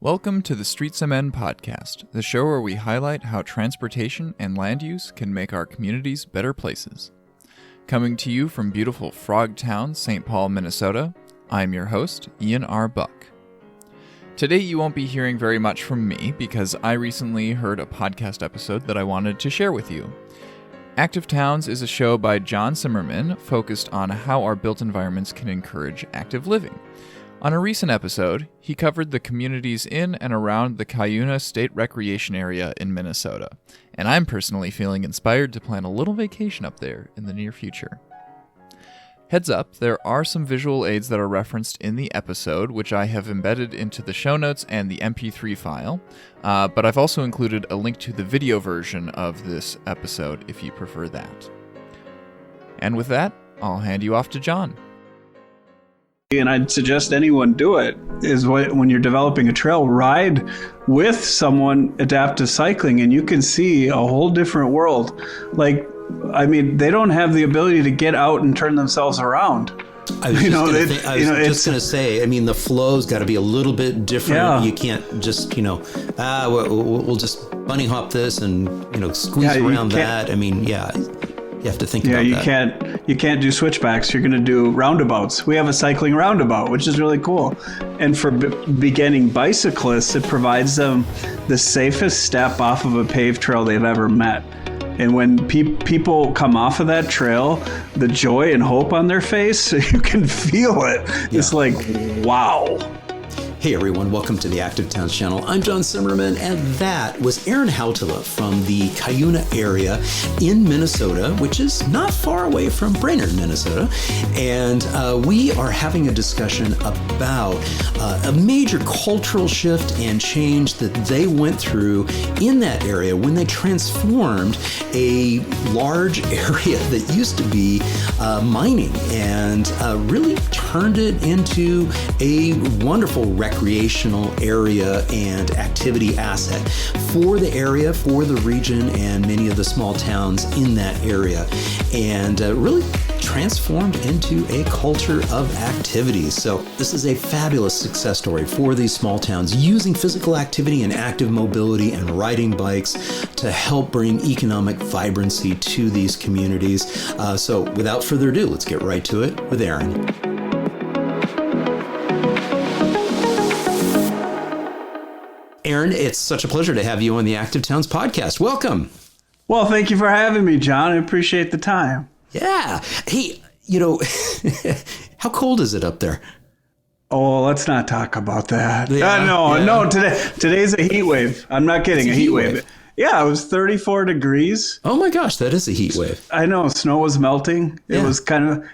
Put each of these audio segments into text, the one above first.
Welcome to the Streets of Men podcast, the show where we highlight how transportation and land use can make our communities better places. Coming to you from beautiful Frogtown, St. Paul, Minnesota, I'm your host, Ian R. Buck. Today you won't be hearing very much from me because I recently heard a podcast episode that I wanted to share with you. Active Towns is a show by John Simmerman focused on how our built environments can encourage active living. On a recent episode, he covered the communities in and around the Cuyuna State Recreation Area in Minnesota, and I'm personally feeling inspired to plan a little vacation up there in the near future. Heads up, there are some visual aids that are referenced in the episode, which I have embedded into the show notes and the MP3 file, but I've also included a link to the video version of this episode if you prefer that. And with that, I'll hand you off to John. And I'd suggest anyone do it, is when you're developing a trail, ride with someone adaptive cycling, and you can see a whole different world. They don't have the ability to get out and turn themselves around. I was just going to say, the flow's got to be a little bit different. Yeah. You can't just, we'll just bunny hop this and, squeeze around that. You have to think about that. You can't do switchbacks. You're going to do roundabouts. We have a cycling roundabout, which is really cool. And for beginning bicyclists, it provides them the safest step off of a paved trail they've ever met. And when people come off of that trail, the joy and hope on their face, you can feel it. Yeah. It's like, wow. Hey everyone, welcome to the Active Towns channel. I'm John Simmerman, and that was Aaron Hautala from the Cuyuna area in Minnesota, which is not far away from Brainerd, Minnesota. And we are having a discussion about a major cultural shift and change that they went through in that area when they transformed a large area that used to be mining and really turned it into a wonderful recreational area and activity asset for the area, for the region, and many of the small towns in that area, and really transformed into a culture of activities. So this is a fabulous success story for these small towns using physical activity and active mobility and riding bikes to help bring economic vibrancy to these communities. So without further ado, let's get right to it with Aaron. Aaron, it's such a pleasure to have you on the Active Towns podcast. Welcome. Well, thank you for having me, John. I appreciate the time. Yeah. Hey, how cold is it up there? Oh, let's not talk about that. Yeah, No. Today's a heat wave. I'm not kidding. It's a heat wave. Yeah, it was 34 degrees. Oh my gosh, that is a heat wave. I know. Snow was melting. It was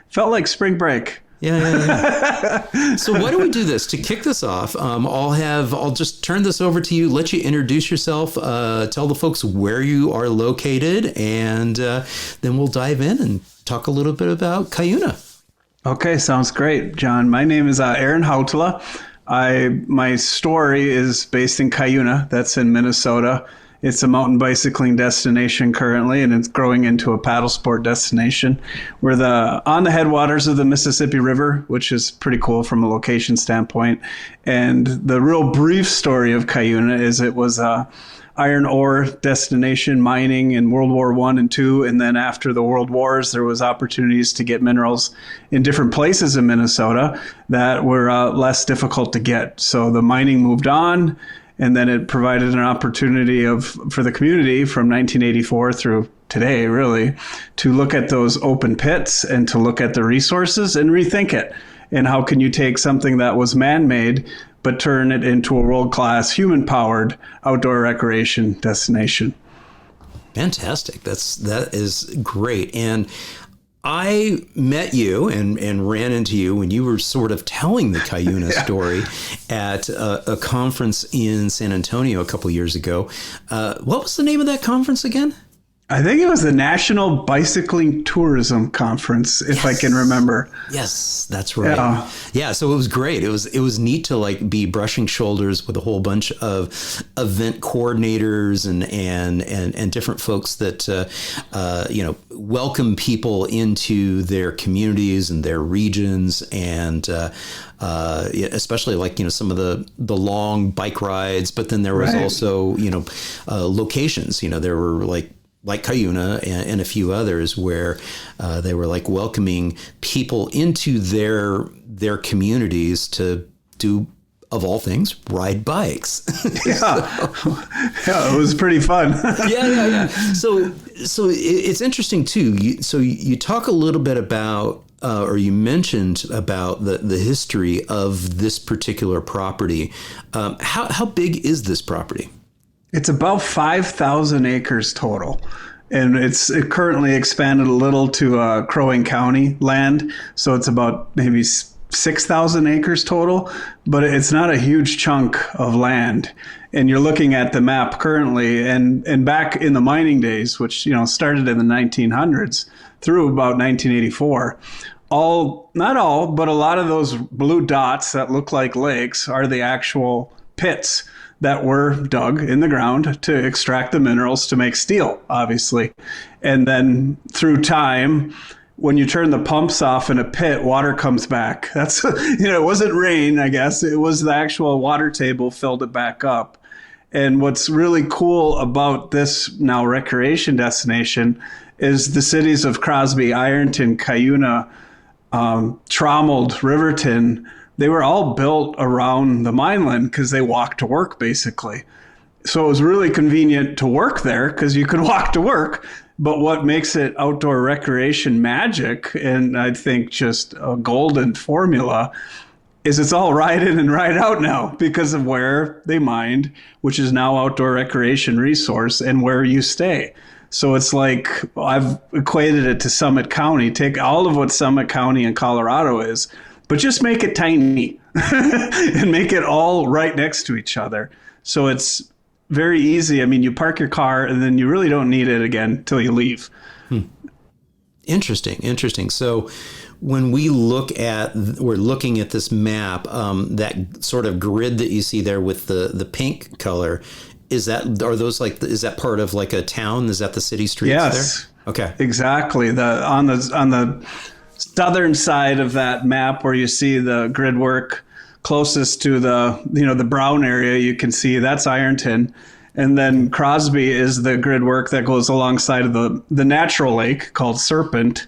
felt like spring break. Yeah. So why don't we do this? To kick this off, I'll just turn this over to you, let you introduce yourself, tell the folks where you are located, and then we'll dive in and talk a little bit about Cuyuna. Okay, sounds great, John. My name is Aaron Hautala. My story is based in Cuyuna. That's in Minnesota. It's a mountain bicycling destination currently, and it's growing into a paddle sport destination. We're on the headwaters of the Mississippi River, which is pretty cool from a location standpoint. And the real brief story of Cuyuna is it was a iron ore destination, mining in World War I and II. And then after the World Wars, there was opportunities to get minerals in different places in Minnesota that were less difficult to get. So the mining moved on. And then it provided an opportunity for the community from 1984 through today, really, to look at those open pits and to look at the resources and rethink it. And how can you take something that was man-made, but turn it into a world-class, human-powered outdoor recreation destination? Fantastic. That is great. And I met you and ran into you when you were sort of telling the Cuyuna story at a conference in San Antonio a couple years ago. What was the name of that conference again? I think it was the National Bicycling Tourism Conference, if I can remember. Yes, that's right. Yeah, so it was great. It was neat to like be brushing shoulders with a whole bunch of event coordinators and different folks that welcome people into their communities and their regions, and especially like some of the long bike rides. But then there was also locations. There were like Cuyuna and a few others where they were like welcoming people into their communities to do, of all things, ride bikes. Yeah, it was pretty fun. Yeah. So it's interesting too. You talk a little bit about, or you mentioned about the history of this particular property. How big is this property? It's about 5,000 acres total. And it currently expanded a little to Crow Wing County land. So it's about maybe 6,000 acres total, but it's not a huge chunk of land. And you're looking at the map currently, and back in the mining days, which started in the 1900s through about 1984, not all, but a lot of those blue dots that look like lakes are the actual pits that were dug in the ground to extract the minerals to make steel, obviously. And then through time, when you turn the pumps off in a pit, water comes back. That's, it wasn't rain, I guess. It was the actual water table filled it back up. And what's really cool about this now recreation destination is the cities of Crosby, Ironton, Cuyuna, Trommeled, Riverton. They were all built around the mineland because they walked to work, basically. So it was really convenient to work there because you could walk to work. But what makes it outdoor recreation magic, and I think just a golden formula, is it's all ride in and ride out now because of where they mined, which is now outdoor recreation resource, and where you stay. So it's like, I've equated it to Summit County. Take all of what Summit County in Colorado is, but just make it tiny and make it all right next to each other. So it's very easy. I mean, you park your car and then you really don't need it again until you leave. Interesting. So when we're looking at this map, that sort of grid that you see there with the pink color, is that part of like a town? Is that the city streets yes, there? Okay. Exactly. On the southern side of that map where you see the grid work closest to the brown area, you can see that's Ironton. And then Crosby is the grid work that goes alongside of the natural lake called Serpent.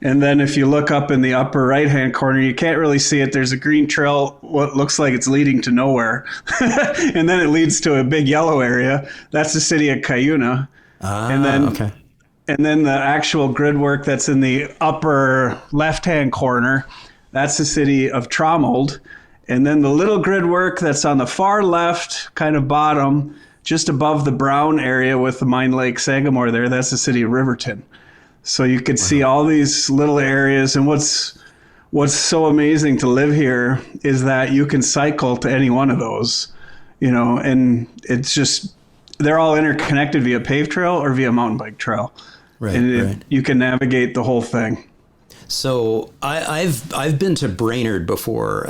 And then if you look up in the upper right-hand corner, you can't really see it. There's a green trail, what looks like it's leading to nowhere. And then it leads to a big yellow area. That's the city of Cuyuna. Okay. And then the actual grid work that's in the upper left-hand corner, that's the city of Trommeled. And then the little grid work that's on the far left, kind of bottom, just above the brown area with the Mine Lake Sagamore there, that's the city of Riverton. So you could see all these little areas. And what's so amazing to live here is that you can cycle to any one of those, and it's just, they're all interconnected via paved trail or via mountain bike trail. Right, and you can navigate the whole thing. So I've been to Brainerd before,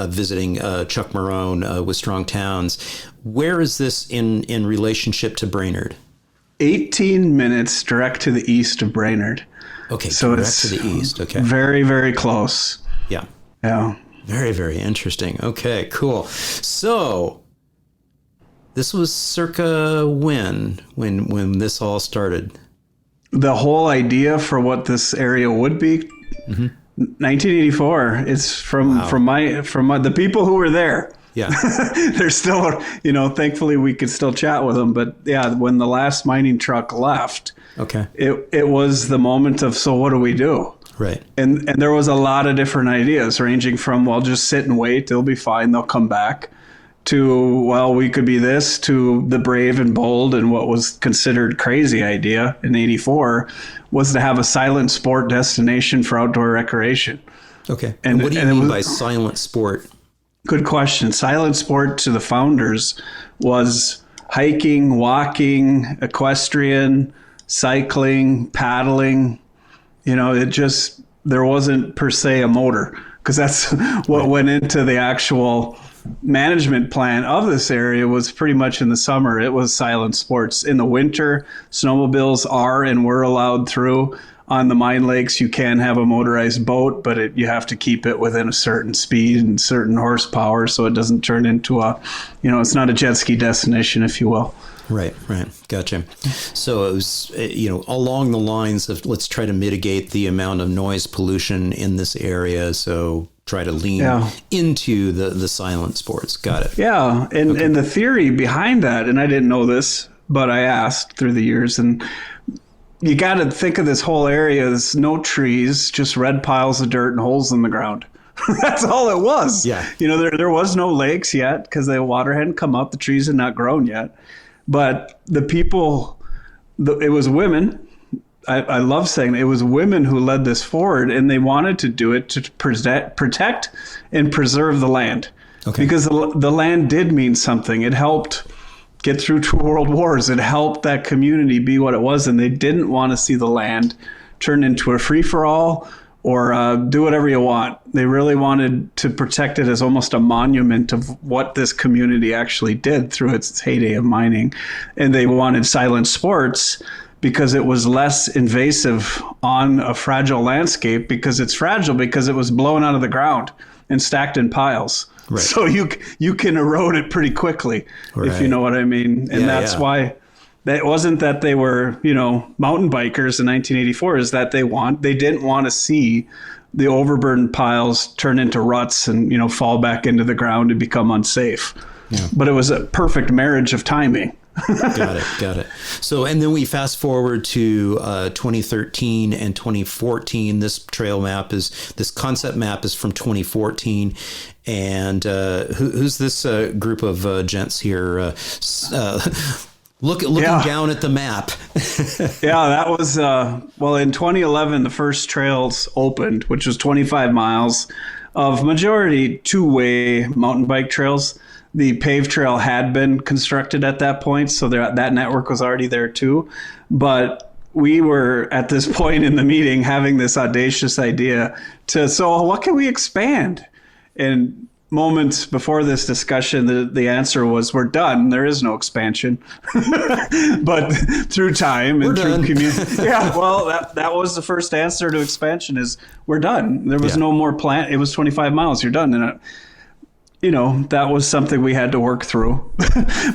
visiting Chuck Marone with Strong Towns. Where is this in relationship to Brainerd? 18 minutes direct to the east of Brainerd. Okay, so direct it's to the east. Okay, very, very close. Yeah. Very, very interesting. Okay, cool. So this was circa when this all started? The whole idea for what this area would be, 1984. It's from the people who were there. Yeah. They're still, thankfully we could still chat with them. But yeah, when the last mining truck left, okay, it was the moment of, so what do we do? Right. And there was a lot of different ideas ranging from, well, just sit and wait. They'll be fine. They'll come back, to, well, we could be this, to the brave and bold and what was considered crazy idea in 84 was to have a silent sport destination for outdoor recreation. Okay. And what do you mean by silent sport? Good question. Silent sport to the founders was hiking, walking, equestrian, cycling, paddling. There wasn't per se a motor, because that's what went into the actual management plan of this area. Was pretty much in the summer, it was silent sports. In the winter, snowmobiles are and were allowed through. On the mine lakes, you can have a motorized boat, but you have to keep it within a certain speed and certain horsepower, so it doesn't turn into it's not a jet ski destination, if you will. Right. Gotcha. So it was, along the lines of, let's try to mitigate the amount of noise pollution in this area. So try to lean into the silent sports. Got it. Yeah. And the theory behind that, and I didn't know this, but I asked through the years, and you got to think of this whole area as no trees, just red piles of dirt and holes in the ground. That's all it was. Yeah. There was no lakes yet because the water hadn't come up. The trees had not grown yet. But the people, it was women. I love saying it was women who led this forward, and they wanted to do it to protect and preserve the land. Okay. Because the land did mean something. It helped get through 2 world wars. It helped that community be what it was, and they didn't want to see the land turn into a free-for-all or do whatever you want. They really wanted to protect it as almost a monument of what this community actually did through its heyday of mining. And they wanted silent sports because it was less invasive on a fragile landscape, because it's fragile because it was blown out of the ground and stacked in piles. Right. So you can erode it pretty quickly, if you know what I mean. And that's why that wasn't that they were, mountain bikers in 1984, is that they didn't want to see the overburdened piles turn into ruts and, fall back into the ground and become unsafe. Yeah. But it was a perfect marriage of timing. Got it. So, and then we fast forward to 2013 and 2014. This concept map is from 2014. And who's this group of gents here? Looking down at the map. That was, in 2011, the first trails opened, which was 25 miles of majority 2-way mountain bike trails. The paved trail had been constructed at that point, so that network was already there too. But we were at this point in the meeting having this audacious idea so what can we expand? And moments before this discussion, the answer was, we're done. There is no expansion. But through time and through community. That was the first answer to expansion is, we're done. There was no more plan. It was 25 miles. You're done. And that was something we had to work through.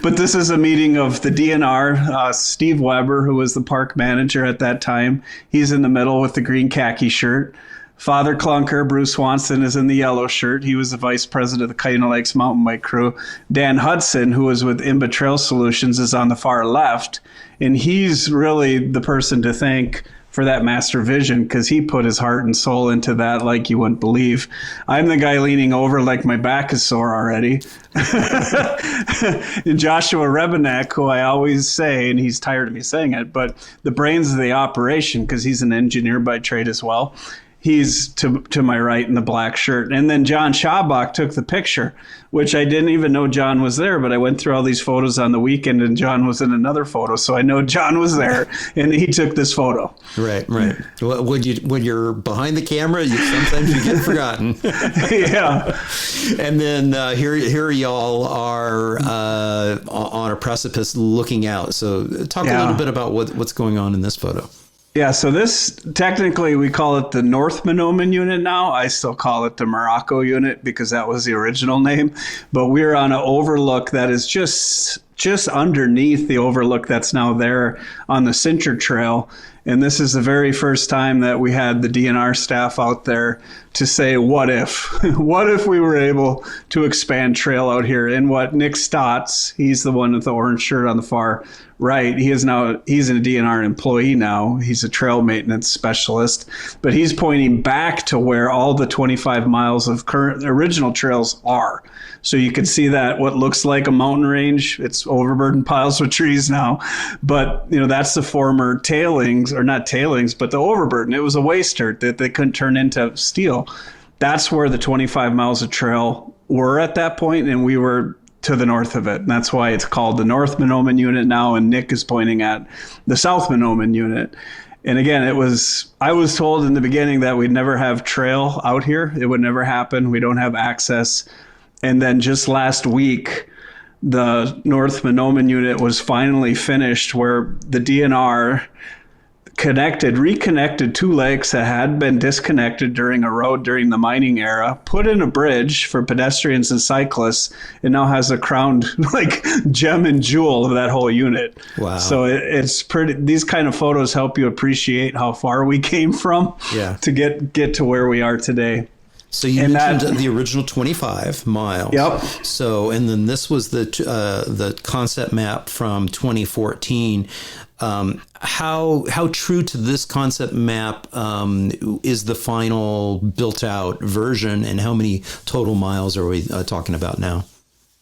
But this is a meeting of the DNR, Steve Weber, who was the park manager at that time. He's in the middle with the green khaki shirt. Father Clunker, Bruce Swanson, is in the yellow shirt. He was the vice president of the Cuyuna Lakes mountain bike crew. Dan Hudson, who was with Imba Trail Solutions, is on the far left. And he's really the person to thank for that master vision, because he put his heart and soul into that like you wouldn't believe. I'm the guy leaning over like my back is sore already. And Joshua Rebenek, who I always say, and he's tired of me saying it, but the brains of the operation, because he's an engineer by trade as well. He's to my right in the black shirt. And then John Schabach took the picture, which I didn't even know John was there, but I went through all these photos on the weekend and John was in another photo. So I know John was there and he took this photo. Right. When you're behind the camera, sometimes you get forgotten. Yeah. And then here y'all are on a precipice looking out. So talk a little bit about what's going on in this photo. Yeah, so this, technically, we call it the North Monoman unit now. I still call it the Morocco unit because that was the original name. But we're on an overlook that is just underneath the overlook that's now there on the Cincher Trail. And this is the very first time that we had the DNR staff out there to say, what if? What if we were able to expand trail out here? And what Nick Stotts, he's the one with the orange shirt on the far right, he's a DNR employee now. He's a trail maintenance specialist. But he's pointing back to where all the 25 miles of current original trails are. So you can see that what looks like a mountain range, it's overburdened piles with trees now. But, that's the former tailings, or not tailings, but the overburden. It was a waste dirt that they couldn't turn into steel. That's where the 25 miles of trail were at that point, and we were to the north of it. And that's why it's called the North Mahnomen Unit now, and Nick is pointing at the South Mahnomen Unit. And again, I was told in the beginning that we'd never have trail out here. It would never happen. We don't have access. And then just last week, the North Mahnomen Unit was finally finished, where the DNR reconnected two lakes that had been disconnected during a road during the mining era, put in a bridge for pedestrians and cyclists, and now has a crowned like gem and jewel of that whole unit. Wow. So it's pretty, these kind of photos help you appreciate how far we came from to get to where we are today. So you mentioned the original 25 miles. Yep. So, and then this was the concept map from 2014. How true to this concept map is the final built out version, and how many total miles are we talking about now?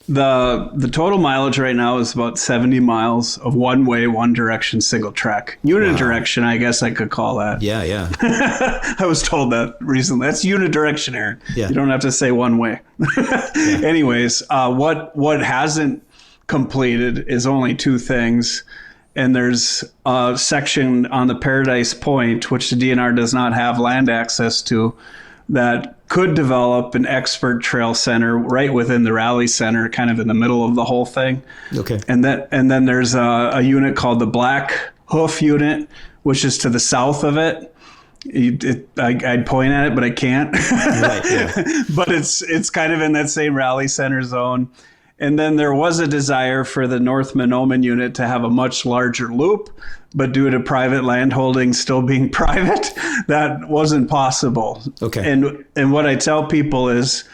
The total mileage right now is about 70 miles of one way, one direction, single track. Unidirection, I guess I could call that. Yeah. I was told that recently. That's unidirection, Aaron. Yeah. You don't have to say one way. Anyways, what hasn't completed is only two things. And there's a section on the Paradise Point, which the DNR does not have land access to, that could develop an expert trail center right within the rally center, kind of in the middle of the whole thing. Okay. And then there's a unit called the Black Hoof Unit, which is to the south of it. I'd point at it, but I can't. Right, yeah. But it's kind of in that same rally center zone. And then there was a desire for the North Mahnomen Unit to have a much larger loop, but due to private land holdings still being private, that wasn't possible. Okay. And what I tell people is,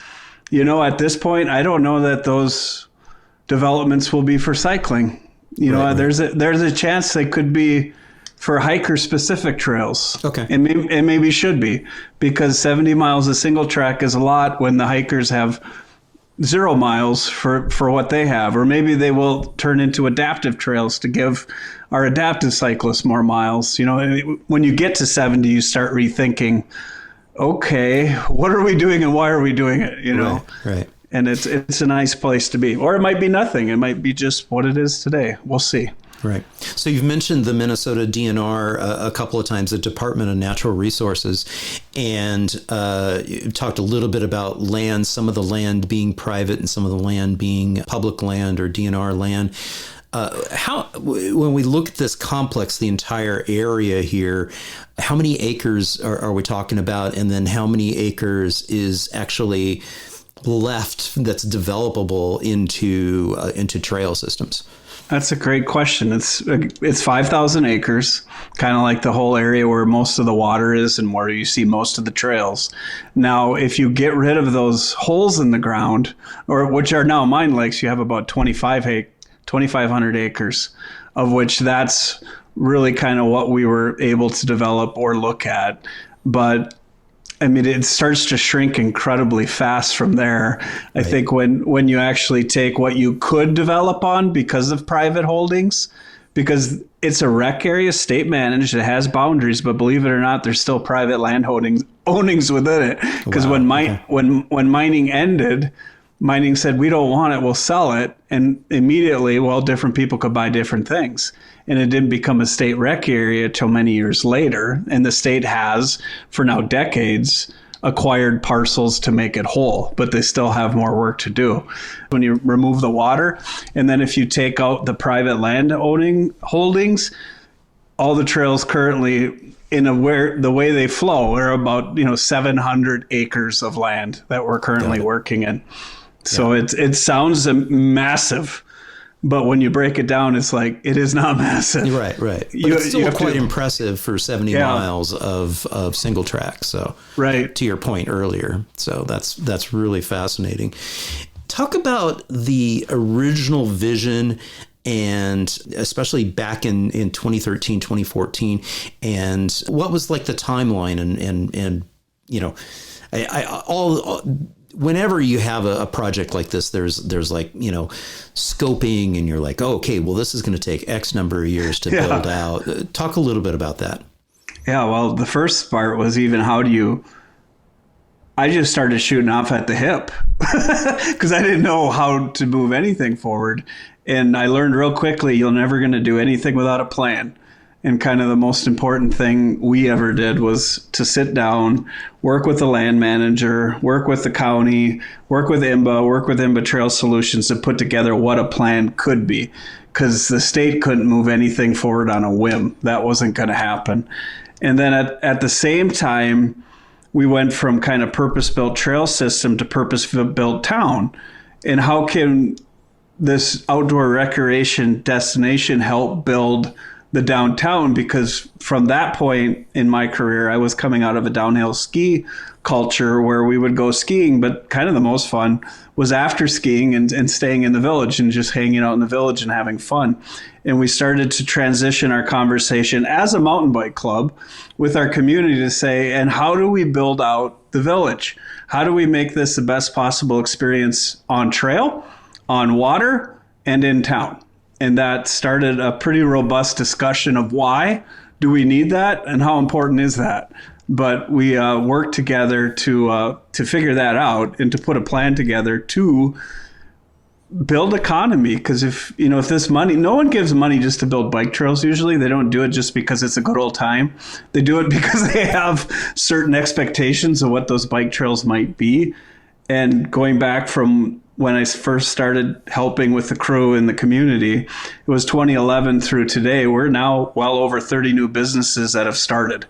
at this point, I don't know that those developments will be for cycling. Right. There's a chance they could be for hiker-specific trails. Okay. And maybe should be, because 70 miles of single track is a lot when the hikers have 0 miles for what they have. Or maybe they will turn into adaptive trails to give our adaptive cyclists more miles. When you get to 70, you start rethinking, okay, what are we doing and why are we doing it? Right. And it's a nice place to be. Or it might be nothing. It might be just what it is today. We'll see. Right. So you've mentioned the Minnesota DNR a couple of times, the Department of Natural Resources, and you talked a little bit about land, some of the land being private and some of the land being public land or DNR land. When we look at this complex, the entire area here, how many acres are we talking about? And then how many acres is actually left that's developable into trail systems? That's a great question. It's 5,000 acres, kind of like the whole area where most of the water is and where you see most of the trails. Now, if you get rid of those holes in the ground, or which are now mine lakes, you have about 2,500 acres, of which that's really kind of what we were able to develop or look at. But I mean, it starts to shrink incredibly fast from there. I think when you actually take what you could develop on because of private holdings, because it's a rec area, state managed, it has boundaries, but believe it or not, there's still private land ownings within it. Because when mining ended, mining said, we don't want it, we'll sell it. And immediately, different people could buy different things. And it didn't become a state rec area till many years later. And the state has, for now decades, acquired parcels to make it whole, but they still have more work to do. When you remove the water, and then if you take out the private land owning holdings, all the trails currently the way they flow are about 700 acres of land that we're currently working in. So it sounds massive. But when you break it down, it's like, it is not massive. Right. But it's still quite impressive for 70 miles of single track. So to your point earlier. So that's really fascinating. Talk about the original vision, and especially back in 2013, 2014, and what was like the timeline and whenever you have a project like this, there's like, scoping, and you're like, oh, okay, well, this is going to take X number of years to build out. Talk a little bit about that. Yeah, well, the first part was even I just started shooting off at the hip because I didn't know how to move anything forward. And I learned real quickly, you're never going to do anything without a plan. And kind of the most important thing we ever did was to sit down, work with the land manager, work with the county, work with IMBA Trail Solutions to put together what a plan could be. Because the state couldn't move anything forward on a whim. That wasn't going to happen. And then at the same time, we went from kind of purpose-built trail system to purpose-built town. And how can this outdoor recreation destination help build the downtown? Because from that point in my career, I was coming out of a downhill ski culture where we would go skiing, but kind of the most fun was after skiing and staying in the village and just hanging out in the village and having fun. And we started to transition our conversation as a mountain bike club with our community to say, and how do we build out the village? How do we make this the best possible experience on trail, on water, and in town? And that started a pretty robust discussion of why do we need that and how important is that? But we worked together to figure that out and to put a plan together to build economy. Because if this money, no one gives money just to build bike trails. Usually they don't do it just because it's a good old time. They do it because they have certain expectations of what those bike trails might be. And going back from when I first started helping with the crew in the community, it was 2011 through today. We're now well over 30 new businesses that have started.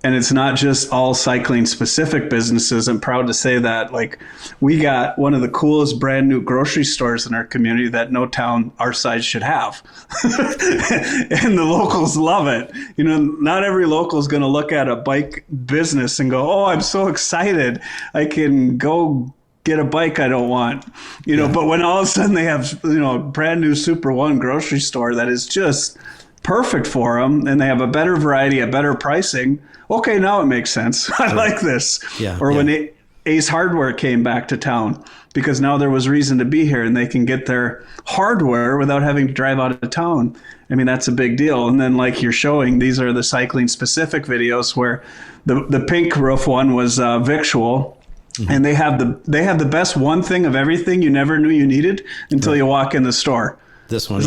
And it's not just all cycling specific businesses. I'm proud to say that, like, we got one of the coolest brand new grocery stores in our community that no town our size should have. And the locals love it. Not every local is going to look at a bike business and go, oh, I'm so excited. I can go get a bike I don't want, but when all of a sudden they have, brand new Super One grocery store that is just perfect for them, and they have a better variety, a better pricing. Okay, now it makes sense. I like this. Yeah, or when Ace Hardware came back to town, because now there was reason to be here and they can get their hardware without having to drive out of town. I mean, that's a big deal. And then, like you're showing, these are the cycling specific videos where the pink roof one was Victual. Mm-hmm. And they have the best one thing of everything you never knew you needed until you walk in the store. This one,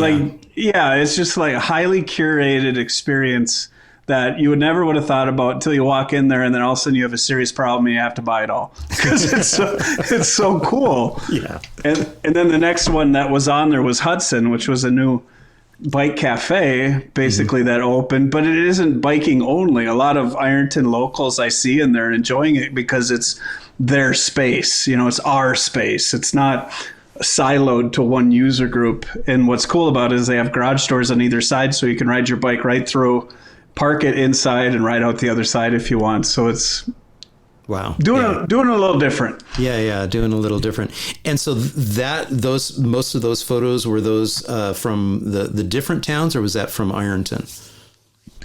it's just like a highly curated experience that you would have thought about until you walk in there, and then all of a sudden you have a serious problem and you have to buy it all because it's so cool. Yeah. And then the next one that was on there was Hudson, which was a new bike cafe basically that opened, but it isn't biking only. A lot of Ironton locals I see in there enjoying it because it's their space. It's our space. It's not siloed to one user group. And what's cool about it is they have garage doors on either side, so you can ride your bike right through, park it inside, and ride out the other side if you want. So it's doing a little different. Yeah, doing a little different. And so most of those photos, were those from the different towns, or was that from Ironton?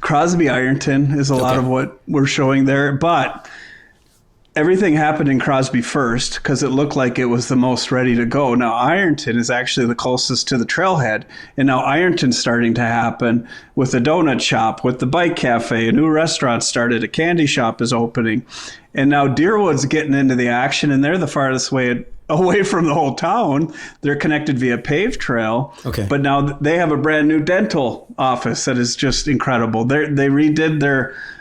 Crosby Ironton is a lot of what we're showing there, but everything happened in Crosby first because it looked like it was the most ready to go. Now Ironton is actually the closest to the trailhead, and now Ironton's starting to happen with the donut shop, with the bike cafe, a new restaurant started, a candy shop is opening, and now Deerwood's getting into the action, and they're the farthest way away from the whole town. They're connected via paved trail, but now they have a brand new dental office that is just incredible. They redid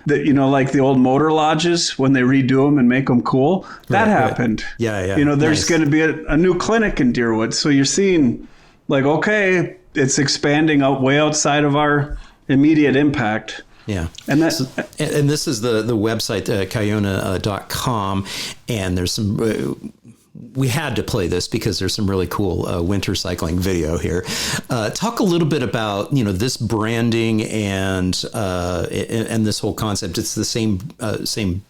like the old motor lodges when they redo them and make them cool. That happened. Yeah. There's going to be a new clinic in Deerwood. So you're seeing it's expanding out way outside of our immediate impact. Yeah. And this is the website, Cuyuna.com. And there's some, we had to play this because there's some really cool winter cycling video here. Talk a little bit about, this branding and this whole concept. It's the same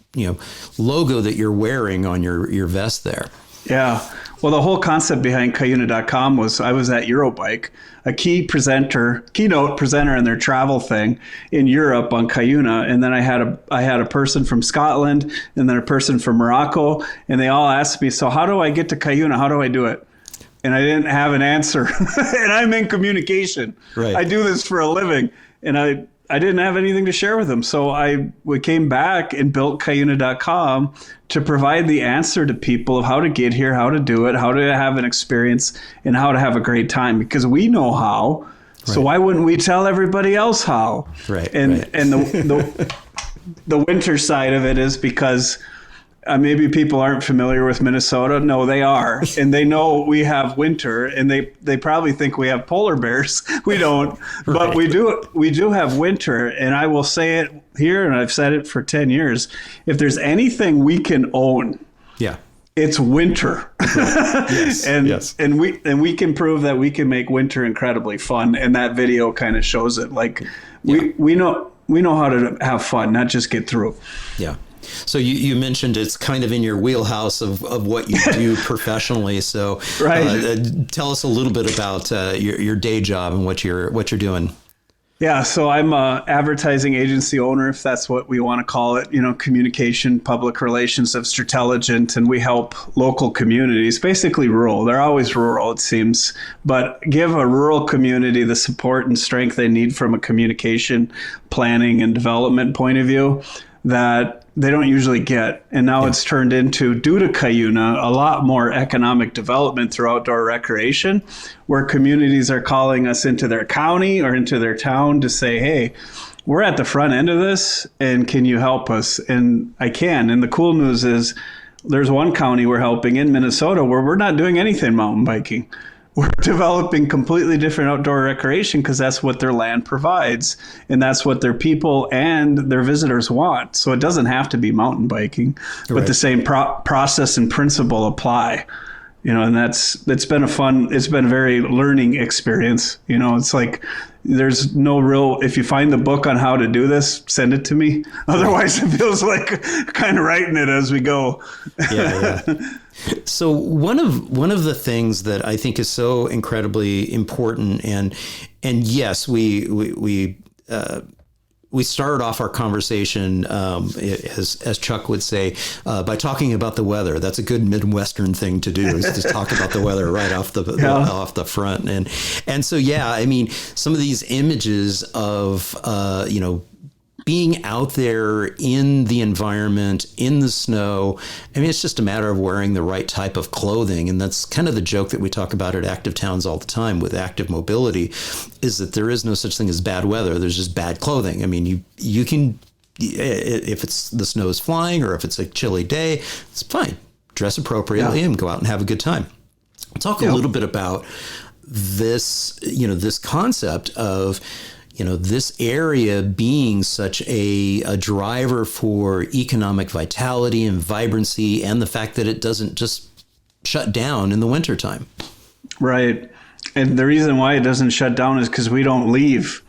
logo that you're wearing on your vest there. Yeah. Well, the whole concept behind Cuyuna.com was I was at Eurobike, a keynote presenter in their travel thing in Europe on Cuyuna. And then I had a person from Scotland and then a person from Morocco. And they all asked me, so how do I get to Cuyuna? How do I do it? And I didn't have an answer. And I'm in communication. Right. I do this for a living. And I didn't have anything to share with them. So we came back and built Cuyuna.com to provide the answer to people of how to get here, how to do it, how to have an experience, and how to have a great time, because we know how. Right. So why wouldn't we tell everybody else how? Right. And right. and the winter side of it is because maybe people aren't familiar with Minnesota. No, they are. And they know we have winter, and they probably think we have polar bears. We don't, but we do have winter. And I will say it here, and I've said it for 10 years. If there's anything we can own, it's winter. Yes. And we can prove that we can make winter incredibly fun. And that video kind of shows it. Like we know how to have fun, not just get through. Yeah. So you mentioned it's kind of in your wheelhouse of what you do professionally. So tell us a little bit about your day job and what you're doing. Yeah, so I'm a advertising agency owner, if that's what we want to call it, communication, public relations of Strateligent, and we help local communities, basically rural. They're always rural, it seems, but give a rural community the support and strength they need from a communication, planning, and development point of view that they don't usually get. And now it's turned into, due to Cuyuna, a lot more economic development through outdoor recreation, where communities are calling us into their county or into their town to say, hey, we're at the front end of this, and can you help us? And I can. And the cool news is there's one county we're helping in Minnesota where we're not doing anything mountain biking. We're developing completely different outdoor recreation because that's what their land provides, and that's what their people and their visitors want. So it doesn't have to be mountain biking, but the same process and principle apply. And it's been it's been a very learning experience. It's like there's no real, if you find the book on how to do this, send it to me. Otherwise, it feels like kind of writing it as we go. Yeah. So one of the things that I think is so incredibly important, and yes, we started off our conversation, as Chuck would say, by talking about the weather. That's a good Midwestern thing to do, is to talk about the weather right off the front. And so, I mean, some of these images of, being out there in the environment, in the snow. I mean, it's just a matter of wearing the right type of clothing. And that's kind of the joke that we talk about at Active Towns all the time with active mobility, is that there is no such thing as bad weather. There's just bad clothing. I mean, you can, if it's the snow is flying or if it's a chilly day, it's fine. Dress appropriately and go out and have a good time. Talk a little bit about this, this concept of, this area being such a driver for economic vitality and vibrancy, and the fact that it doesn't just shut down in the wintertime. Right. And the reason why it doesn't shut down is because we don't leave.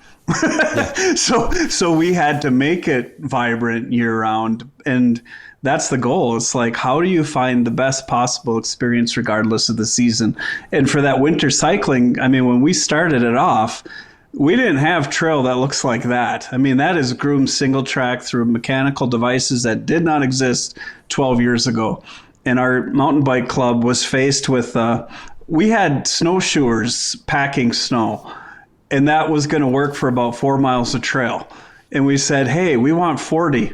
So we had to make it vibrant year round. And that's the goal. It's like, how do you find the best possible experience regardless of the season? And for that winter cycling, I mean, when we started it off, we didn't have trail that looks like that. I mean, that is groomed single track through mechanical devices that did not exist 12 years ago. And our mountain bike club was faced with, we had snowshoers packing snow, and that was going to work for about 4 miles of trail. And we said, hey, we want 40.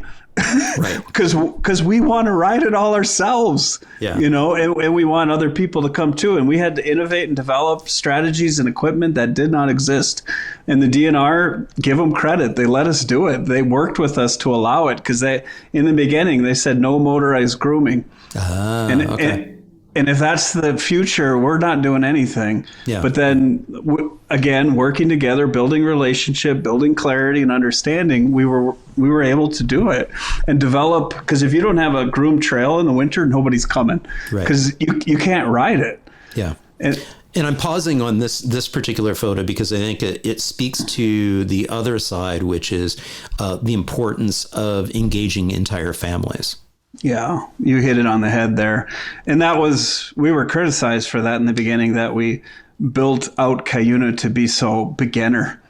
Right. Because we want to ride it all ourselves, and we want other people to come too. And we had to innovate and develop strategies and equipment that did not exist. And the DNR, give them credit. They let us do it. They worked with us to allow it because in the beginning, they said no motorized grooming. And if that's the future, we're not doing anything. Yeah. But then, again, working together, building relationship, building clarity and understanding, we were able to do it and develop. Because if you don't have a groomed trail in the winter, nobody's coming. Because you can't ride it. Yeah. And I'm pausing on this particular photo because I think it speaks to the other side, which is the importance of engaging entire families. Yeah, you hit it on the head there. And we were criticized for that in the beginning, that we built out Cuyuna to be so beginner.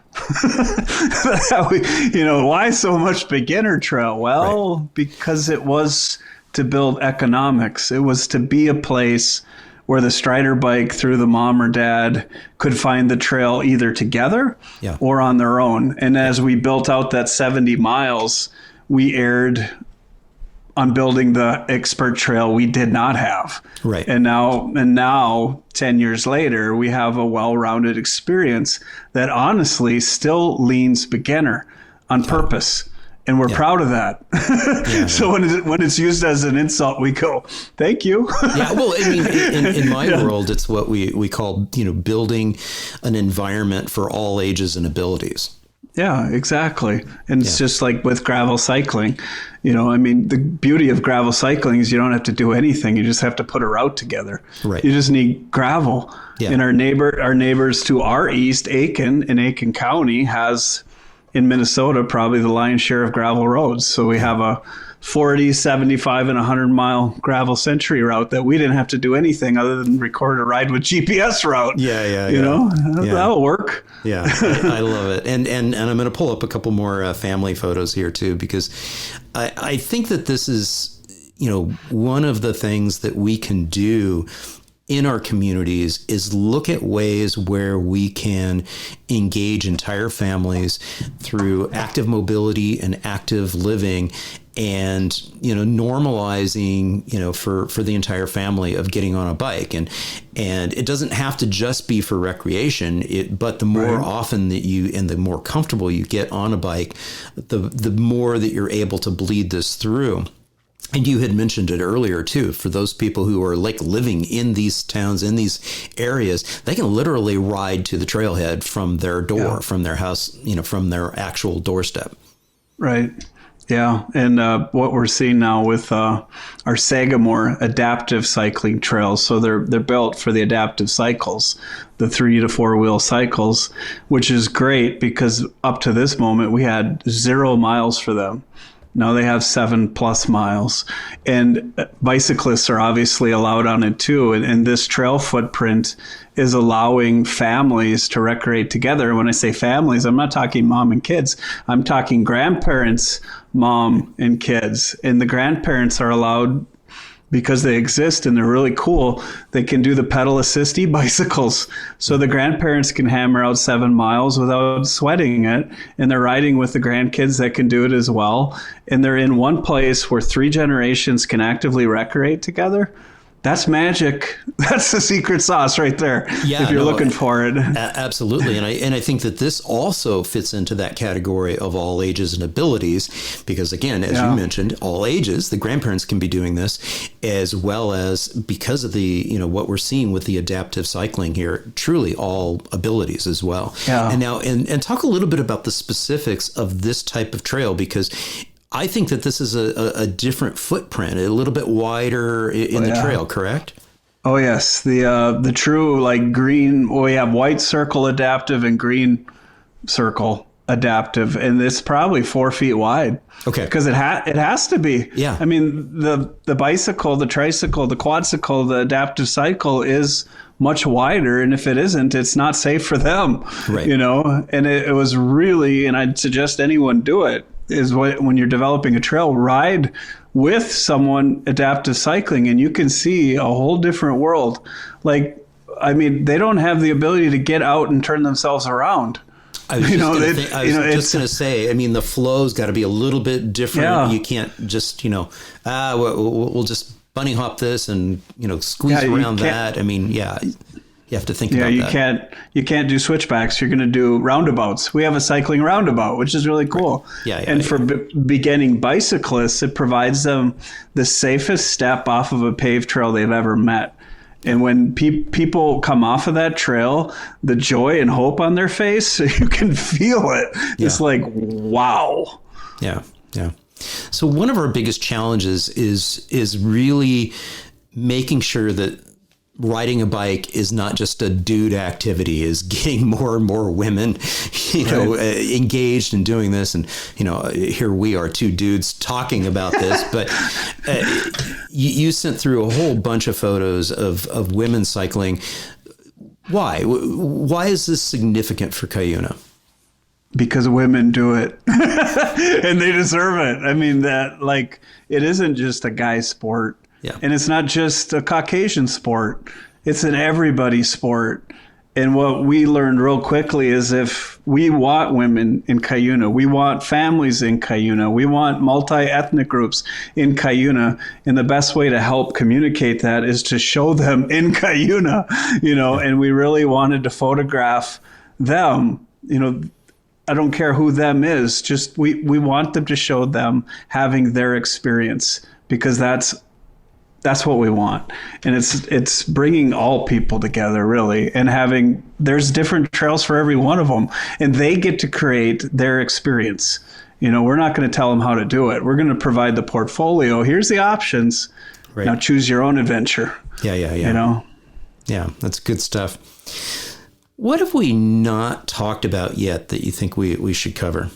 Why so much beginner trail? Well, because it was to build economics. It was to be a place where the Strider bike through the mom or dad could find the trail either together or on their own. And as we built out that 70 miles, we erred on building the expert trail we did not have. Right. And now 10 years later, we have a well-rounded experience that honestly still leans beginner on purpose. And we're proud of that. So when it's used as an insult, we go, thank you. Well, I mean, in my world, it's what we call, building an environment for all ages and abilities. Yeah, exactly. And it's just like with gravel cycling. I mean, the beauty of gravel cycling is you don't have to do anything. You just have to put a route together. Right. You just need gravel. Yeah. And our neighbors to our east, Aiken, in Aiken County, has in Minnesota probably the lion's share of gravel roads. So we have a 40, 75, and 100-mile gravel century route that we didn't have to do anything other than record a ride with GPS route. That'll work. Yeah, I love it. And I'm going to pull up a couple more family photos here too, because I think that this is, one of the things that we can do in our communities is look at ways where we can engage entire families through active mobility and active living, and normalizing for the entire family of getting on a bike, and it doesn't have to just be for recreation, but the more often that the more comfortable you get on a bike, the more that you're able to bleed this through. And you had mentioned it earlier, too, for those people who are like living in these towns, in these areas, they can literally ride to the trailhead from their door, from their house, from their actual doorstep. Right. Yeah. And what we're seeing now with our Sagamore adaptive cycling trails, so they're built for the adaptive cycles, the 3 to 4 wheel cycles, which is great because up to this moment we had 0 miles for them. Now they have 7+ miles, and bicyclists are obviously allowed on it too. And this trail footprint is allowing families to recreate together. And when I say families, I'm not talking mom and kids. I'm talking grandparents, mom and kids. And the grandparents are allowed, because they exist and they're really cool, they can do the pedal assist e-bicycles. So the grandparents can hammer out 7 miles without sweating it. And they're riding with the grandkids that can do it as well. And they're in one place where 3 generations can actively recreate together. That's magic. That's the secret sauce right there. Yeah, if you're looking for it. Absolutely. And I think that this also fits into that category of all ages and abilities, because again, as you mentioned, all ages, the grandparents can be doing this, as well as, because of the, what we're seeing with the adaptive cycling here, truly all abilities as well. Yeah. And now, and talk a little bit about the specifics of this type of trail, because I think that this is a different footprint, a little bit wider in the trail, correct? Oh, yes. The true green, we have white circle adaptive and green circle adaptive, and it's probably 4 feet wide. Okay. Because it has to be. Yeah. I mean, the bicycle, the tricycle, the quadcycle, the adaptive cycle is much wider, and if it isn't, it's not safe for them. Right. And it was really, and I'd suggest anyone do it, is when you're developing a trail, ride with someone adaptive cycling, and you can see a whole different world. They don't have the ability to get out and turn themselves around. I was just going to say, I mean, the flow's got to be a little bit different. Yeah. You can't just, we'll just bunny hop this and, squeeze around that. I mean, you have to think about that. You can't do switchbacks. You're going to do roundabouts. We have a cycling roundabout, which is really cool. Right. For beginning bicyclists, it provides them the safest step off of a paved trail they've ever met. And when people come off of that trail, the joy and hope on their face, you can feel it. Yeah. It's like, wow. Yeah. Yeah. So one of our biggest challenges is really making sure that riding a bike is not just a dude activity, is getting more and more women, engaged in doing this. And, here we are, 2 dudes talking about this, but you sent through a whole bunch of photos of women cycling. Why? Why is this significant for Cuyuna? Because women do it and they deserve it. I mean, it isn't just a guy sport. Yeah. And it's not just a Caucasian sport. It's an everybody sport. And what we learned real quickly is if we want women in Cuyuna, we want families in Cuyuna, we want multi-ethnic groups in Cuyuna, and the best way to help communicate that is to show them in Cuyuna, and we really wanted to photograph them, I don't care who them is, just we want them to show them having their experience, because that's what we want. And it's bringing all people together, really, and there's different trails for every one of them, and they get to create their experience. We're not going to tell them how to do it. We're going to provide the portfolio. Here's the options. Right. Now choose your own adventure. Yeah. Yeah, that's good stuff. What have we not talked about yet that you think we should cover?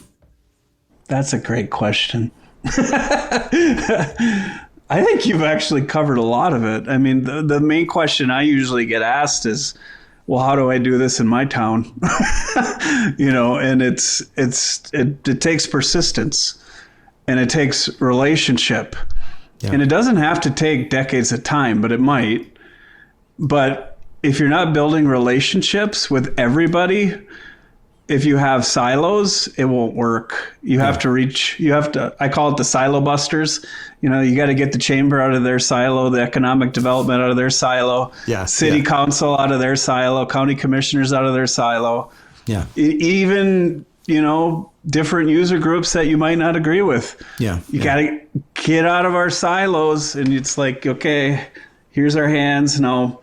That's a great question. I think you've actually covered a lot of it. I mean, the main question I usually get asked is, well, how do I do this in my town? And it takes persistence, and it takes relationship. Yeah. And it doesn't have to take decades of time, but it might. But if you're not building relationships with everybody, if you have silos, it won't work. You have to, I call it the silo busters. You got to get the chamber out of their silo, the economic development out of their silo, city council out of their silo, county commissioners out of their silo. Yeah. Even, different user groups that you might not agree with. Yeah. You got to get out of our silos, and it's like, okay, here's our hands. Now,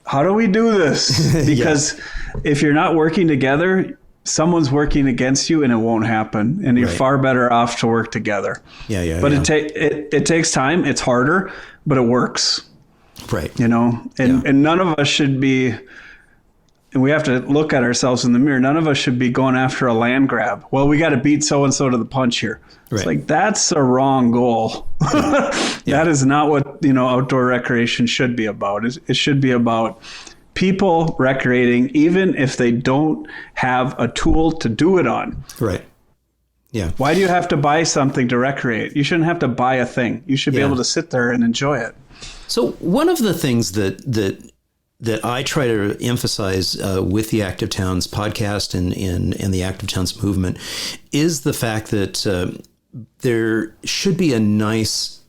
how do we do this? Because if you're not working together, someone's working against you, and it won't happen. And you're far better off to work together. But it takes time. It's harder, but it works. Right. And none of us should be, and we have to look at ourselves in the mirror. None of us should be going after a land grab. Well, we got to beat so-and-so to the punch here. It's like, that's a wrong goal. That is not what, outdoor recreation should be about. It should be about people recreating, even if they don't have a tool to do it on. Right. Yeah. Why do you have to buy something to recreate? You shouldn't have to buy a thing. You should be able to sit there and enjoy it. So one of the things that I try to emphasize with the Active Towns podcast and the Active Towns movement is the fact that there should be a nice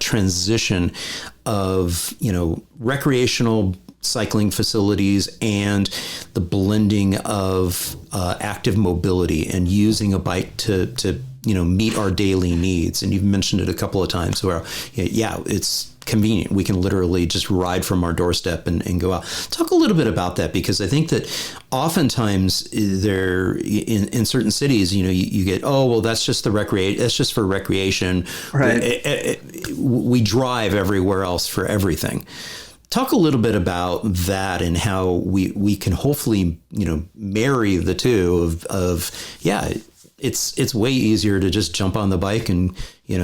transition of, recreational cycling facilities and the blending of active mobility and using a bike to meet our daily needs. And you've mentioned it a couple of times where, it's convenient. We can literally just ride from our doorstep and go out. Talk a little bit about that, because I think that oftentimes there in certain cities, you get, that's just that's just for recreation. Right. We drive everywhere else for everything. Talk a little bit about that and how we can hopefully, marry the two it's way easier to just jump on the bike and,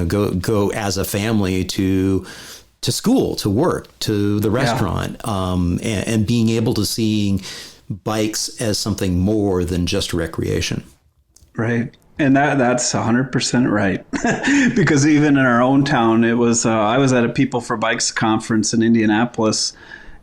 go as a family to school, to work, to the restaurant, and being able to see bikes as something more than just recreation. Right. And that's 100% right. Because even in our own town, it was, I was at a People for Bikes conference in Indianapolis,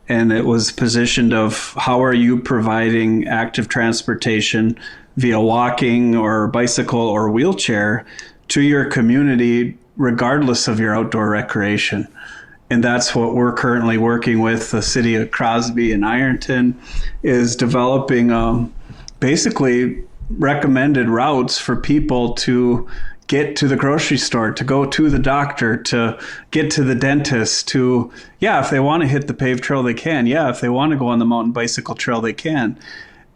and it was positioned of how are you providing active transportation via walking or bicycle or wheelchair to your community, regardless of your outdoor recreation. And that's what we're currently working with the city of Crosby and Ironton, is developing basically recommended routes for people to get to the grocery store, to go to the doctor, to get to the dentist, to, if they want to hit the paved trail, they can. If they want to go on the mountain bicycle trail, they can.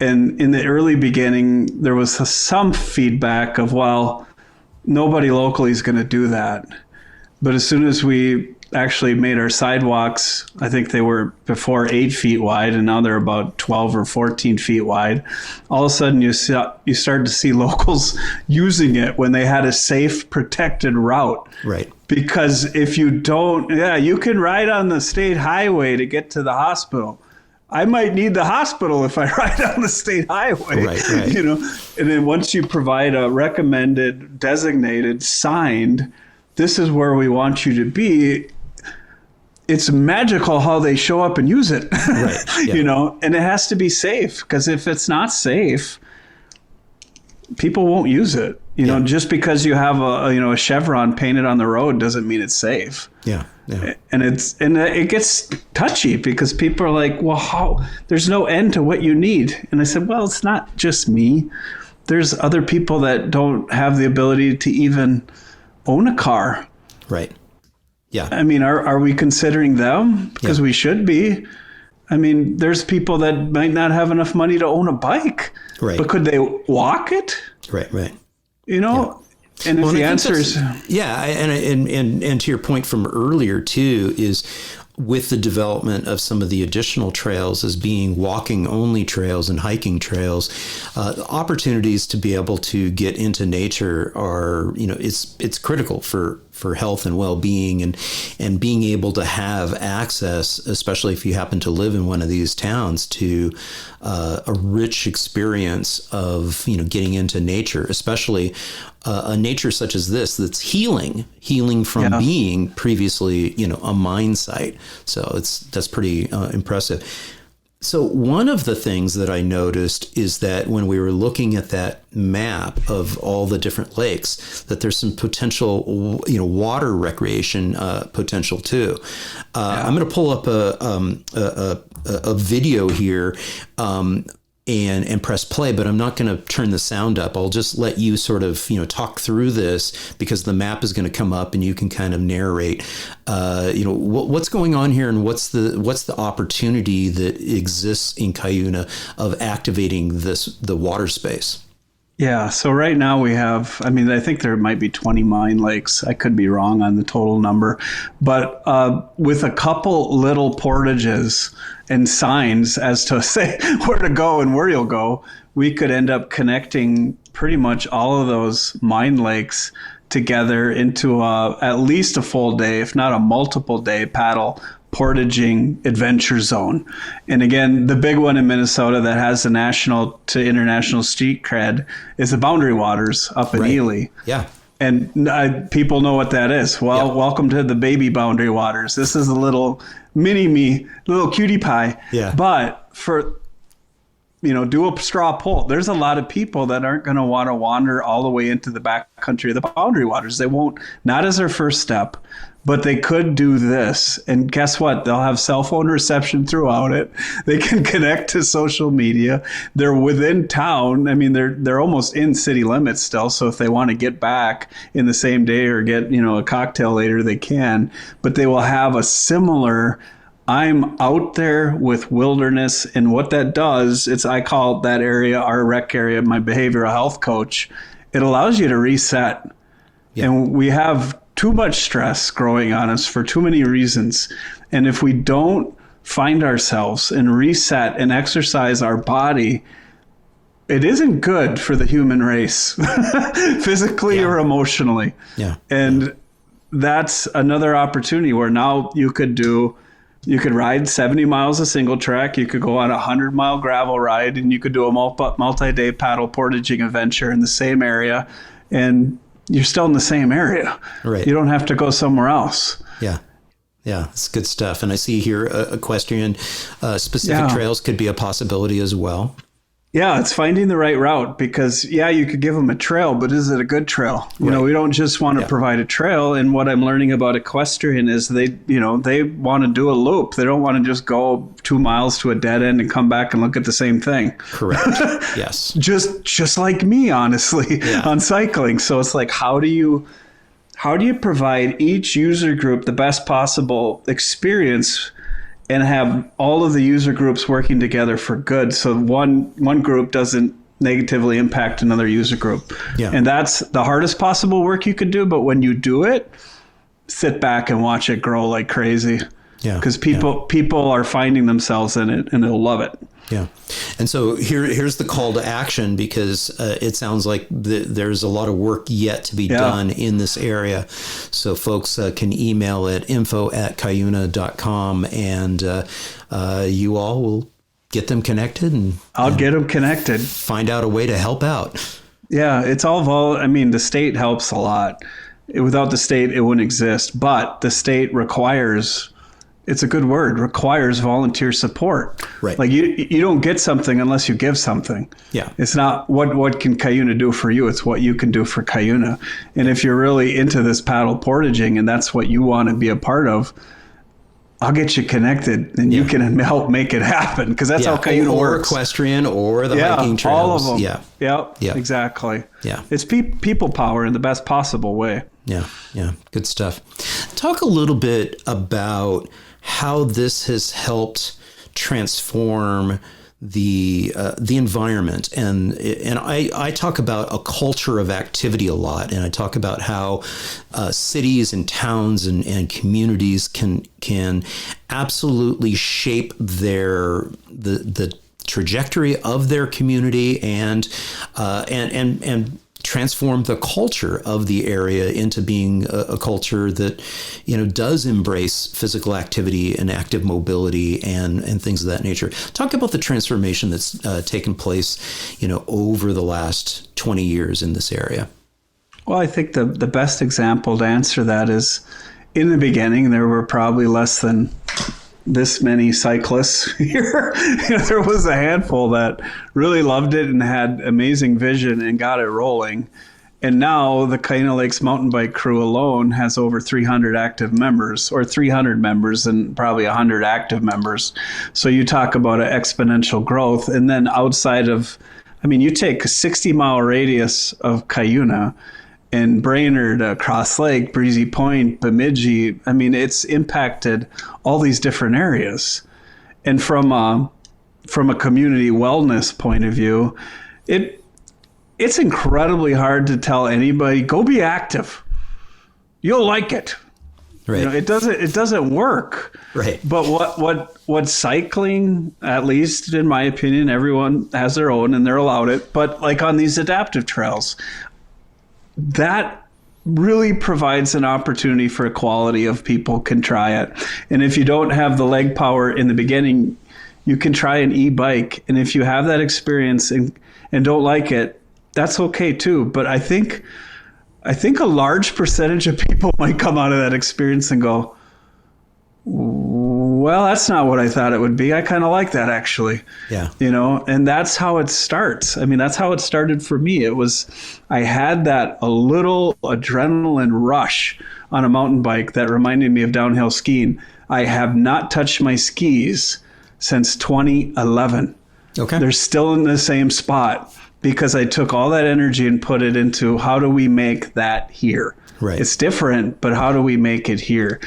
And in the early beginning, there was some feedback of, nobody locally is going to do that. But as soon as we actually made our sidewalks, I think they were before 8 feet wide, and now they're about 12 or 14 feet wide. All of a sudden, you start to see locals using it when they had a safe, protected route. Right. Because if you don't, you can ride on the state highway to get to the hospital. I might need the hospital if I ride on the state highway. Right. And then once you provide a recommended, designated, signed, this is where we want you to be, it's magical how they show up and use it, right. Yeah. You know, and it has to be safe, because if it's not safe, people won't use it. You know, just because you have a chevron painted on the road doesn't mean it's safe. Yeah. Yeah. And it gets touchy, because people are like, well, how? There's no end to what you need. And I said, well, it's not just me. There's other people that don't have the ability to even own a car. Right. Yeah. I mean, are we considering them? Because we should be. I mean, there's people that might not have enough money to own a bike. Right. But could they walk it? Right. Right. You know? Yeah. And if the answer is... Yeah. And to your point from earlier, too, is with the development of some of the additional trails as being walking only trails and hiking trails, opportunities to be able to get into nature are, you know, it's critical for health and well-being, and being able to have access, especially if you happen to live in one of these towns, to a rich experience of, you know, getting into nature, especially a nature such as this that's healing from being previously, you know, a mine site. So that's pretty impressive. So one of the things that I noticed is that when we were looking at that map of all the different lakes, that there's some potential, you know, water recreation potential too. I'm going to pull up a video here and press play, but I'm not going to turn the sound up. I'll just let you sort of, you know, talk through this, because the map is going to come up and you can kind of narrate, you know, what's going on here, and what's the opportunity that exists in Cuyuna of activating the water space. Yeah. So right now we have, I mean, I think there might be 20 mine lakes. I could be wrong on the total number, but with a couple little portages and signs as to say where to go and where you'll go, we could end up connecting pretty much all of those mine lakes together into at least a full day, if not a multiple day paddle portaging adventure zone. And again, the big one in Minnesota that has the national to international street cred is the Boundary Waters up in Ely. Yeah. And people know what that is. Well, welcome to the baby Boundary Waters. This is a little little cutie pie. Yeah. But for, you know, do a straw poll. There's a lot of people that aren't going to want to wander all the way into the back country of the Boundary Waters. They won't, not as their first step, but they could do this. And guess what? They'll have cell phone reception throughout it. They can connect to social media. They're within town. I mean, they're almost in city limits still. So if they want to get back in the same day or get, you know, a cocktail later, they can. But they will have a similar, I'm out there with wilderness. And what that does, I call that area, our rec area, my behavioral health coach. It allows you to reset. Yeah. And we have too much stress growing on us for too many reasons. And if we don't find ourselves and reset and exercise our body, it isn't good for the human race, physically or emotionally. Yeah. And that's another opportunity where now you could ride 70 miles of single track. You could go on a 100-mile gravel ride, and you could do a multi-day paddle portaging adventure in the same area. And you're still in the same area. Right. You don't have to go somewhere else. Yeah. Yeah, it's good stuff. And I see here equestrian specific trails could be a possibility as well. Yeah, it's finding the right route, because, you could give them a trail, but is it a good trail? You know, we don't just want to provide a trail. And what I'm learning about equestrian is they want to do a loop. They don't want to just go 2 miles to a dead end and come back and look at the same thing. Correct. Yes. Just like me, honestly, on cycling. So it's like, how do you provide each user group the best possible experience and have all of the user groups working together for good, so one group doesn't negatively impact another user group. Yeah. And that's the hardest possible work you could do. But when you do it, sit back and watch it grow like crazy. Yeah. Because people are finding themselves in it, and they'll love it. Yeah. And so here's the call to action, because it sounds like there's a lot of work yet to be done in this area. So folks can email at info@cuyuna.com, and you all will get them connected. And I'll get them connected. Find out a way to help out. Yeah, it's all the state helps a lot. Without the state, it wouldn't exist. But the state requires it's a good word, requires volunteer support. Right. Like you don't get something unless you give something. Yeah. It's not what can Cuyuna do for you, it's what you can do for Cuyuna. And if you're really into this paddle portaging and that's what you want to be a part of, I'll get you connected and you can help make it happen, because that's how Cuyuna works. Or equestrian or the hiking trails. All of them. Yeah. Yeah. Exactly. Yeah. It's people power in the best possible way. Yeah. Yeah. Good stuff. Talk a little bit about how this has helped transform the environment, and I talk about a culture of activity a lot, and I talk about how cities and towns and communities can absolutely shape the trajectory of their community and transform the culture of the area into being a culture that, does embrace physical activity and active mobility and things of that nature. Talk about the transformation that's taken place, over the last 20 years in this area. Well, I think the best example to answer that is, in the beginning, there were probably less than this many cyclists here. There was a handful that really loved it and had amazing vision and got it rolling. And now the Cuyuna Lakes mountain bike crew alone has over 300 active members, or 300 members and probably 100 active members. So you talk about an exponential growth. And then outside of, you take a 60-mile radius of Cuyuna, and Brainerd, Cross Lake, Breezy Point, Bemidji. It's impacted all these different areas. And from a community wellness point of view, it's incredibly hard to tell anybody, go be active. You'll like it. Right. It doesn't work. Right. But what cycling, at least in my opinion, everyone has their own and they're allowed it. But like on these adaptive trails, that really provides an opportunity for equality of people can try it. And if you don't have the leg power in the beginning, you can try an e-bike. And if you have that experience and don't like it, that's okay too. But I think a large percentage of people might come out of that experience and go, well, that's not what I thought it would be. I kind of like that, actually. Yeah. And that's how it starts. That's how it started for me. I had a little adrenaline rush on a mountain bike that reminded me of downhill skiing. I have not touched my skis since 2011. Okay. They're still in the same spot because I took all that energy and put it into how do we make that here? Right. It's different, but how do we make it here?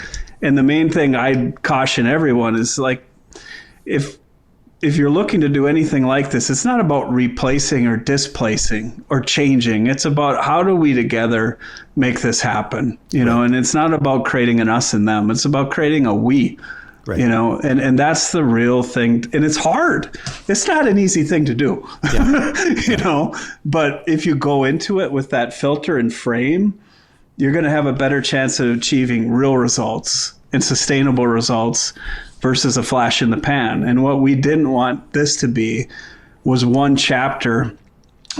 And the main thing I'd caution everyone is, like, if you're looking to do anything like this, it's not about replacing or displacing or changing. It's about how do we together make this happen, and it's not about creating an us and them. It's about creating a we, right. And that's the real thing. And it's hard. It's not an easy thing to do, but if you go into it with that filter and frame, you're going to have a better chance of achieving real results and sustainable results versus a flash in the pan. And what we didn't want this to be was one chapter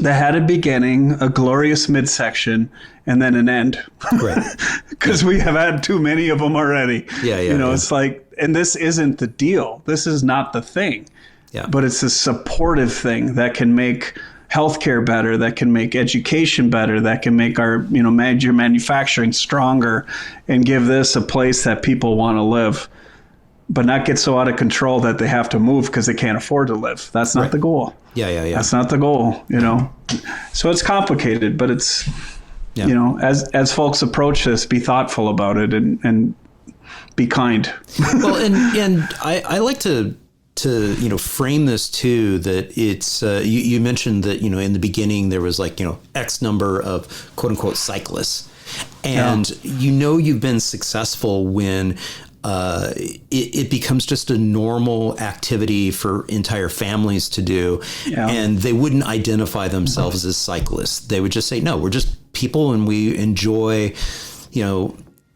that had a beginning, a glorious midsection, and then an end. Right. Because we have had too many of them already. Yeah. It's like, and this isn't the deal. This is not the thing. Yeah. But it's a supportive thing that can make healthcare better, that can make education better, that can make our, major manufacturing stronger and give this a place that people want to live, but not get so out of control that they have to move because they can't afford to live. That's not the goal. Yeah. That's not the goal, So it's complicated, but it's, as folks approach this, be thoughtful about it and be kind. Well, and I like to frame this too, that it's you mentioned that in the beginning there was X number of quote unquote cyclists, and you've been successful when it becomes just a normal activity for entire families to do, and they wouldn't identify themselves as cyclists. They would just say, no, we're just people and we enjoy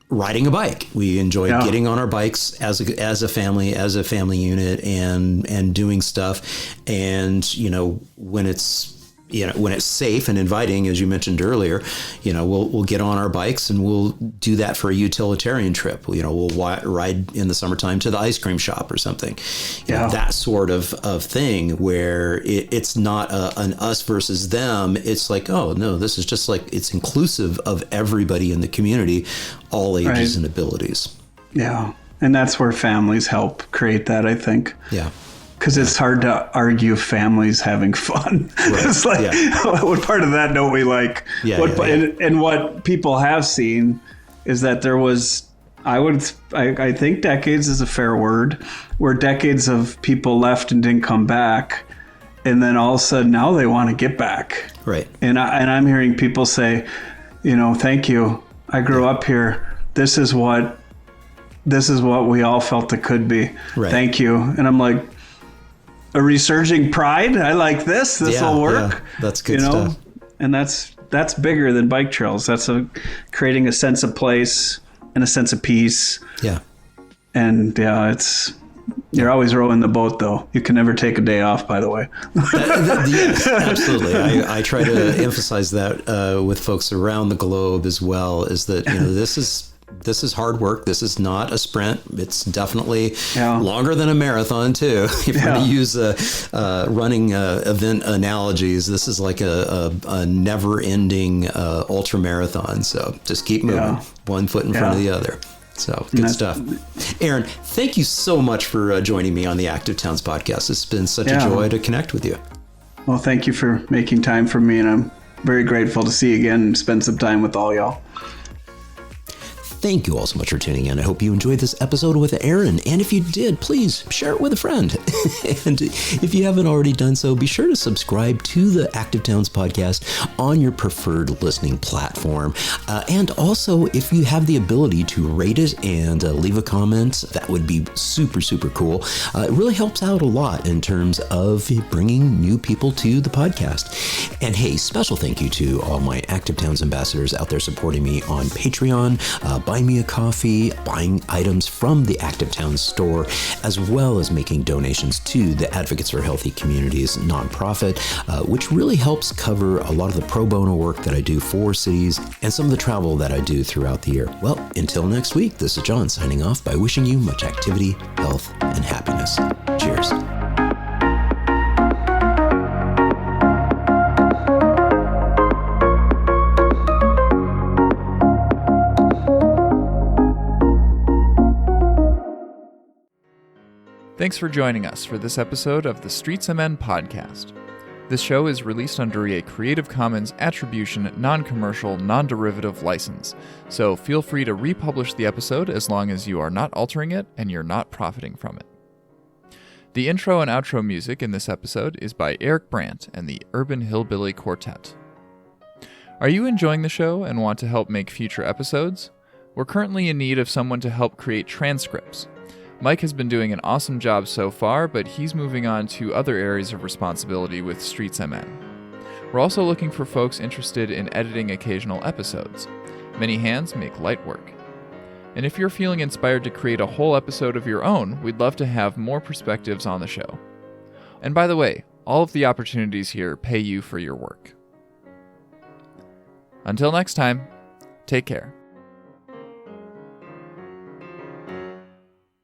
riding a bike. We enjoy getting on our bikes as a family unit and doing stuff. And, when it's, when it's safe and inviting, as you mentioned earlier, we'll get on our bikes and we'll do that for a utilitarian trip. We'll ride in the summertime to the ice cream shop or something. That sort of thing where it's not an us versus them. It's like, oh no, this is just like, it's inclusive of everybody in the community, all ages and abilities. Yeah. And that's where families help create that, I think. Yeah. Because it's hard to argue families having fun. Right. It's like, what part of that don't we like? And what people have seen is that there was, I think decades is a fair word, where decades of people left and didn't come back. And then all of a sudden now they want to get back. Right. And I'm hearing people say, thank you. I grew up here. This is what we all felt it could be. Right. Thank you. And I'm like, a resurging pride. I like this. This will work. Yeah. That's good stuff. And that's bigger than bike trails. That's creating a sense of place and a sense of peace. Yeah. And you're always rowing the boat, though. You can never take a day off, by the way. Yes, absolutely. I try to emphasize that with folks around the globe as well. Is that this is hard work. This is not a sprint. It's definitely longer than a marathon, too. If you're going to use running event analogies, this is like a never-ending ultra marathon. So just keep moving, one foot in front of the other. So good stuff. Aaron, thank you so much for joining me on the Active Towns podcast. It's been such a joy to connect with you. Well, thank you for making time for me, and I'm very grateful to see you again and spend some time with all y'all. Thank you all so much for tuning in. I hope you enjoyed this episode with Aaron. And if you did, please share it with a friend. And if you haven't already done so, be sure to subscribe to the Active Towns podcast on your preferred listening platform. And also, if you have the ability to rate it and leave a comment, that would be super, super cool. It really helps out a lot in terms of bringing new people to the podcast. And hey, special thank you to all my Active Towns ambassadors out there supporting me on Patreon, Buy Me a Coffee, buying items from the Active Towns store, as well as making donations to the Advocates for Healthy Communities nonprofit, which really helps cover a lot of the pro bono work that I do for cities and some of the travel that I do throughout the year. Well, until next week, this is John signing off by wishing you much activity, health, and happiness. Cheers. Thanks for joining us for this episode of the Streets MN podcast. This show is released under a Creative Commons Attribution, Non-Commercial, Non-Derivative license, so feel free to republish the episode as long as you are not altering it and you're not profiting from it. The intro and outro music in this episode is by Eric Brandt and the Urban Hillbilly Quartet. Are you enjoying the show and want to help make future episodes? We're currently in need of someone to help create transcripts. Mike has been doing an awesome job so far, but he's moving on to other areas of responsibility with Streets MN. We're also looking for folks interested in editing occasional episodes. Many hands make light work. And if you're feeling inspired to create a whole episode of your own, we'd love to have more perspectives on the show. And by the way, all of the opportunities here pay you for your work. Until next time, take care.